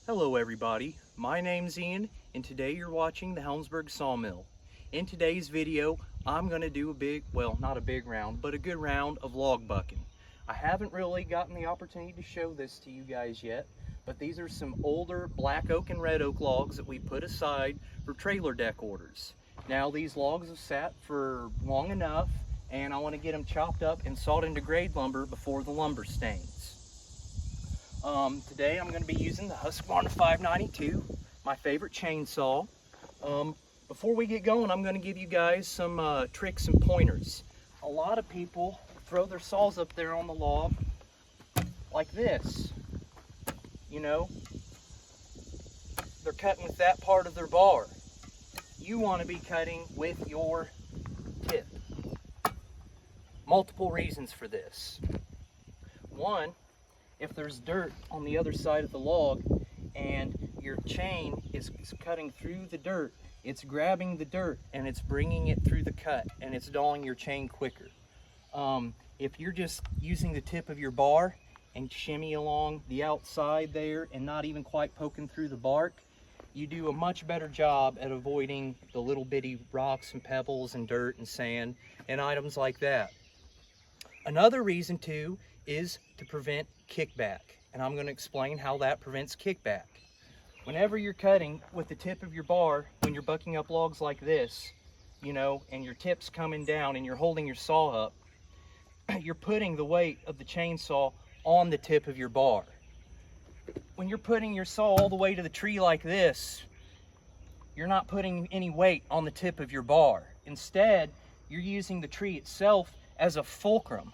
Hello everybody, my name's Ian and today you're watching the Helmsburg Sawmill. In today's video, I'm going to do a big, well not a big round, but a good round of log bucking. I haven't really gotten the opportunity to show this to you guys yet, but these are some older black oak and red oak logs that we put aside for trailer deck orders. Now these logs have sat for long enough and I want to get them chopped up and sawed into grade lumber before the lumber stains. Today I'm going to be using the Husqvarna 592, my favorite chainsaw. Before we get going, I'm going to give you guys some tricks and pointers. A lot of people throw their saws up there on the log like this. You know, they're cutting with that part of their bar. You want to be cutting with your tip. Multiple reasons for this. One, if there's dirt on the other side of the log and your chain is cutting through the dirt, it's grabbing the dirt and it's bringing it through the cut and it's dulling your chain quicker. If you're just using the tip of your bar and shimmy along the outside there and not even quite poking through the bark, you do a much better job at avoiding the little bitty rocks and pebbles and dirt and sand and items like that. Another reason too is to prevent kickback, and I'm going to explain how that prevents kickback. Whenever you're cutting with the tip of your bar, when you're bucking up logs like this, you know, and your tip's coming down and you're holding your saw up, you're putting the weight of the chainsaw on the tip of your bar. When you're putting your saw all the way to the tree like this, you're not putting any weight on the tip of your bar. Instead, you're using the tree itself as a fulcrum,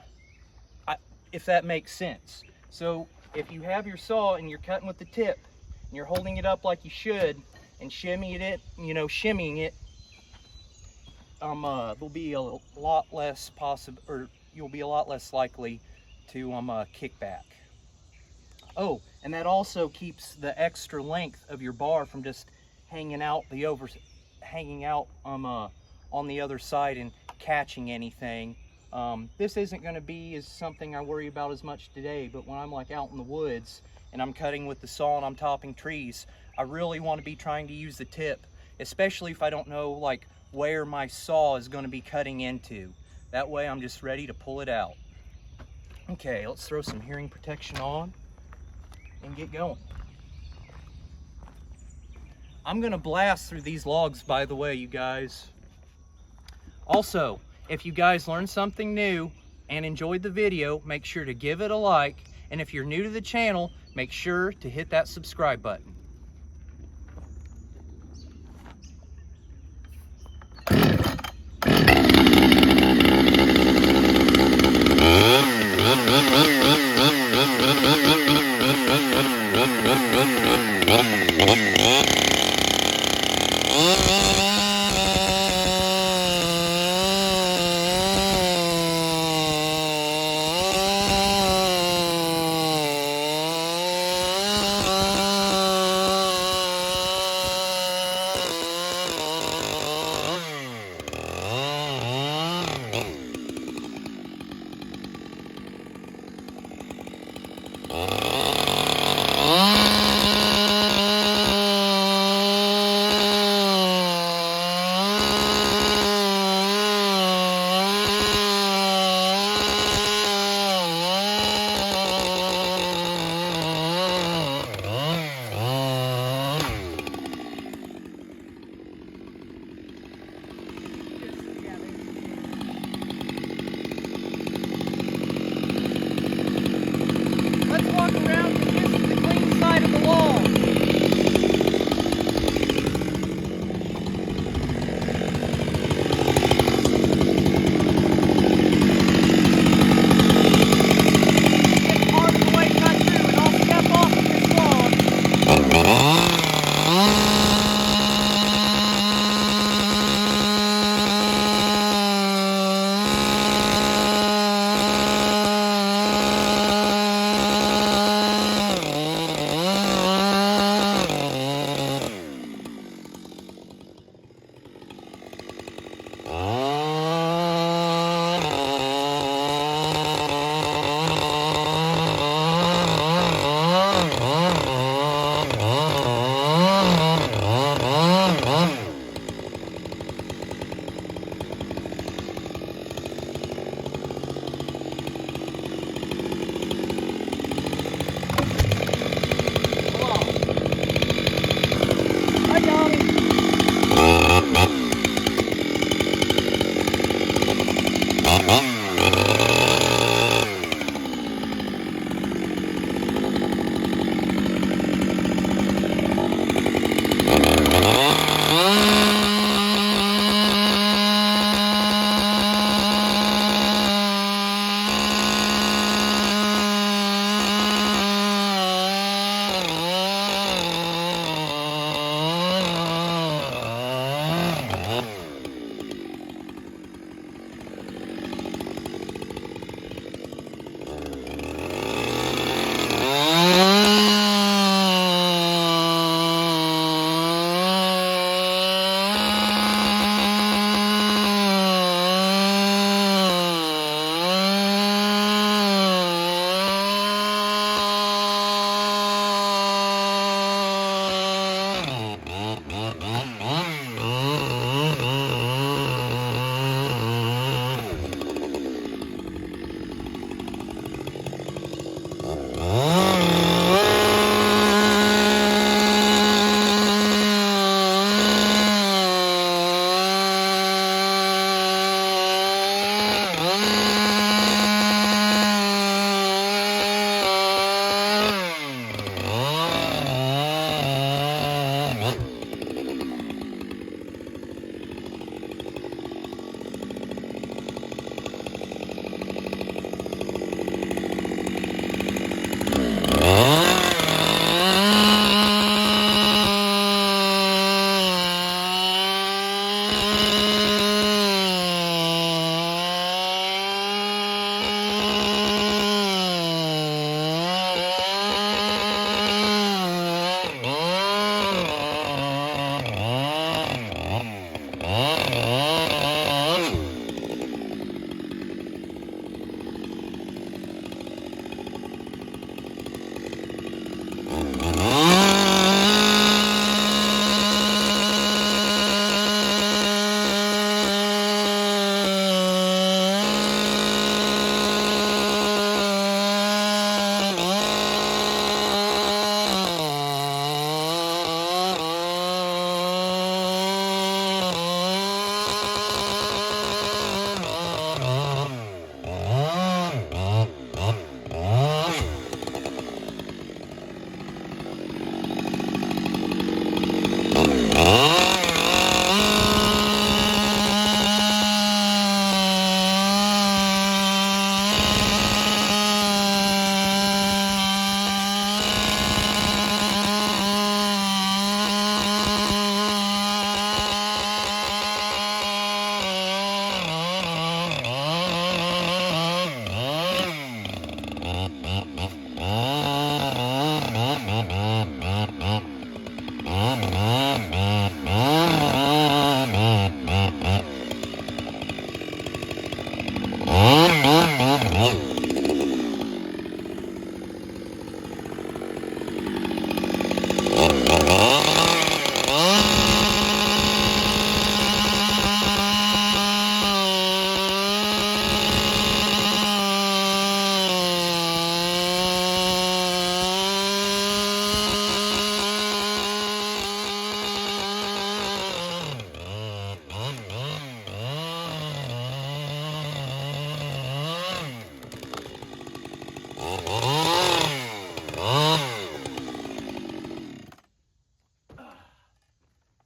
if that makes sense. So if you have your saw and you're cutting with the tip and you're holding it up like you should and shimmying it, there'll be a lot less possible, or you'll be a lot less likely to kick back. Oh, and that also keeps the extra length of your bar from just hanging out on the other side and catching anything. This isn't going to be something I worry about as much today, but when I'm like out in the woods and I'm cutting with the saw and I'm topping trees, I really want to be trying to use the tip, especially if I don't know like where my saw is going to be cutting into. That way I'm just ready to pull it out. Okay, let's throw some hearing protection on and get going. I'm going to blast through these logs, by the way, you guys. Also, if you guys learned something new and enjoyed the video, make sure to give it a like. And if you're new to the channel, make sure to hit that subscribe button.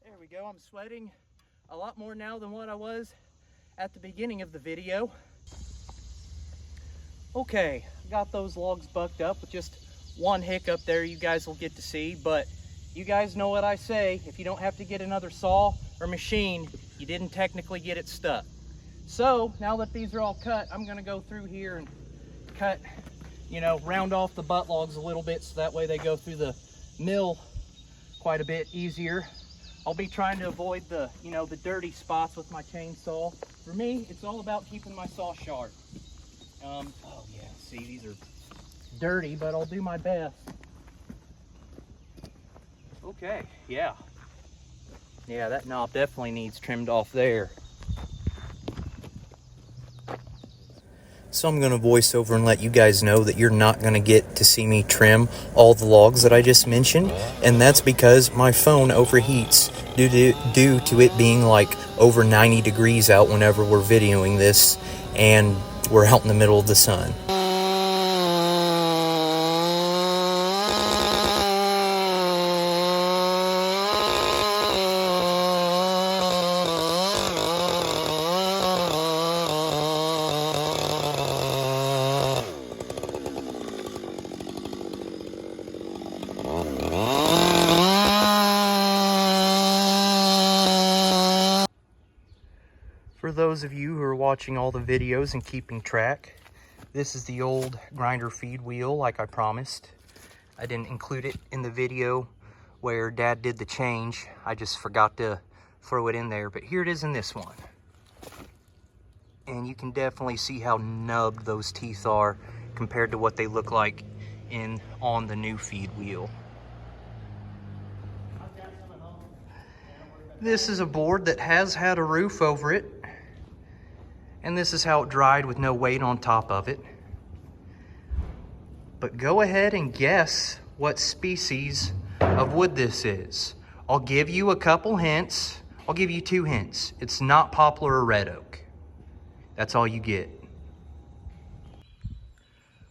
There we go. I'm sweating a lot more now than what I was at the beginning of the video. Okay, got those logs bucked up with just one hiccup there you guys will get to see, but you guys know what I say. If you don't have to get another saw or machine, you didn't technically get it stuck. So now that these are all cut, I'm gonna go through here and cut, you know, round off the butt logs a little bit so that way they go through the mill quite a bit easier. I'll be trying to avoid the, you know, the dirty spots with my chainsaw. For me, it's all about keeping my saw sharp. Oh yeah, see, these are dirty, but I'll do my best. Okay, yeah. Yeah, that knob definitely needs trimmed off there. So I'm going to voice over and let you guys know that you're not going to get to see me trim all the logs that I just mentioned, and that's because my phone overheats due to it being like over 90 degrees out whenever we're videoing this and we're out in the middle of the sun. For those of you who are watching all the videos and keeping track, this is the old grinder feed wheel like I promised. I didn't include it in the video where Dad did the change. I just forgot to throw it in there, but here it is in this one. And you can definitely see how nubbed those teeth are compared to what they look like on the new feed wheel. This is a board that has had a roof over it. And this is how it dried with no weight on top of it. But go ahead and guess what species of wood this is. I'll give you a couple hints. I'll give you 2 hints. It's not poplar or red oak. That's all you get.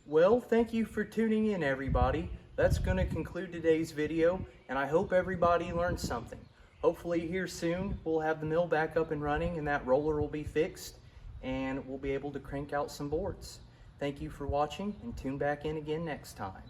Well, thank you for tuning in, everybody. That's going to conclude today's video, and I hope everybody learned something. Hopefully here soon we'll have the mill back up and running and that roller will be fixed and we'll be able to crank out some boards. Thank you for watching and tune back in again next time.